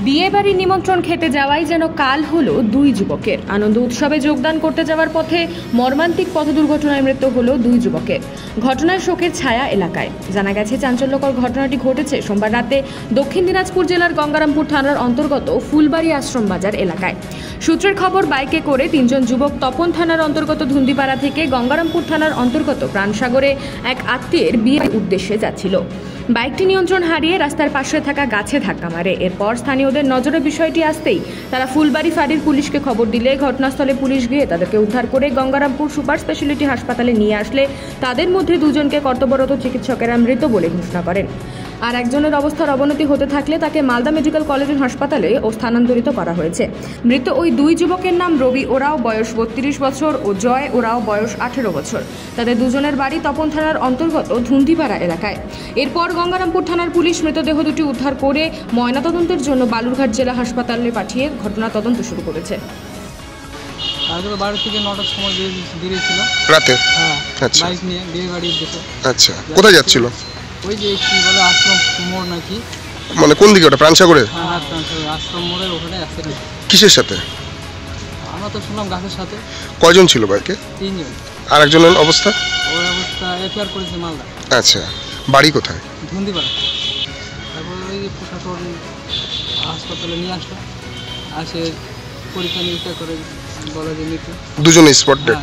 বিয়ে বাড়ির নিমন্ত্রণ খেতে যাওয়াই যেন কাল হলো দুই যুবকের। আনন্দ উৎসবে যোগদান করতে যাওয়ার পথে মর্মান্তিক পথ দুর্ঘটনায় মৃত্যু হলো দুই যুবকের। ঘটনায় শোকের ছায়া এলাকায়। জানা গেছে, চাঞ্চল্যকর ঘটনাটি ঘটেছে সোমবার রাতে দক্ষিণ দিনাজপুর জেলার গঙ্গারামপুর থানার অন্তর্গত ফুলবাড়ি আশ্রম বাজার এলাকায়। সূত্রের খবর, বাইকে করে তিনজন যুবক তপন থানার অন্তর্গত ধুন্দিপাড়া থেকে গঙ্গারামপুর থানার অন্তর্গত প্রাণসাগরে এক আত্মীয়ের বিয়ের উদ্দেশ্যে যাচ্ছিল। বাইকটি নিয়ন্ত্রণ হারিয়ে রাস্তার পাশে থাকা গাছে ধাক্কা মারে। এরপর স্থানীয়দের নজরে বিষয়টি আসতেই তারা ফুলবাড়ি ফাঁড়ির পুলিশকে খবর দিলে ঘটনাস্থলে পুলিশ গিয়ে তাদেরকে উদ্ধার করে গঙ্গারামপুর সুপার স্পেশালিটি হাসপাতালে নিয়ে আসলে তাদের মধ্যে দুজনকে কর্তব্যরত চিকিৎসকেরা মৃত বলে ঘোষণা করেন। আর একজনের অবস্থার অবনতি হতে থাকলে তাকে মালদা মেডিকেল কলেজের হাসপাতালে স্থানান্তরিত করা হয়েছে। মৃত ওই দুই যুবকের নাম রবি ওরাও, বয়স 32 বছর, ও জয় ওরাও, বয়স 18 বছর। তাদের দুজনের বাড়ি তপন থানার অন্তর্গত ধুন্দিপাড়া এলাকায়। এরপর গঙ্গারামপুর থানার পুলিশ মৃতদেহ দুটি উদ্ধার করে ময়নাতদন্তের জন্য বালুরঘাট জেলা হাসপাতালে পাঠিয়ে ঘটনা তদন্ত শুরু করেছে। বাড়ি থেকে 9টার সময় বেরিয়েছিল রাতে। হ্যাঁ, আচ্ছা, বাইক নিয়ে বিয়ে বাড়ির দিকে। আচ্ছা, কোথায় যাচ্ছিল? ওই যে কি বলে আশ্রম মোড় নাকি, মানে কোন দিকে ওটা? প্রাণসাগরে? হ্যাঁ, আশ্রম মোড়ের ওখানে অ্যাক্সিডেন্ট। কিসের সাথে? আমরা তো শুনলাম গাছের সাথে। কয়জন ছিল বাইকে? 3 জন। আর একজনের অবস্থা? ওর অবস্থা এফআইআর করেছে মালদা। আচ্ছা, বাড়ি কোথায়? ধুন্দিপাড়া। তারপর ওই প্রশাসন হাসপাতালে নিয়ে আসলো, আসে পরীক্ষা নিরীক্ষা করে বলা যে মৃত্যু। দুজনে স্পট ডেড।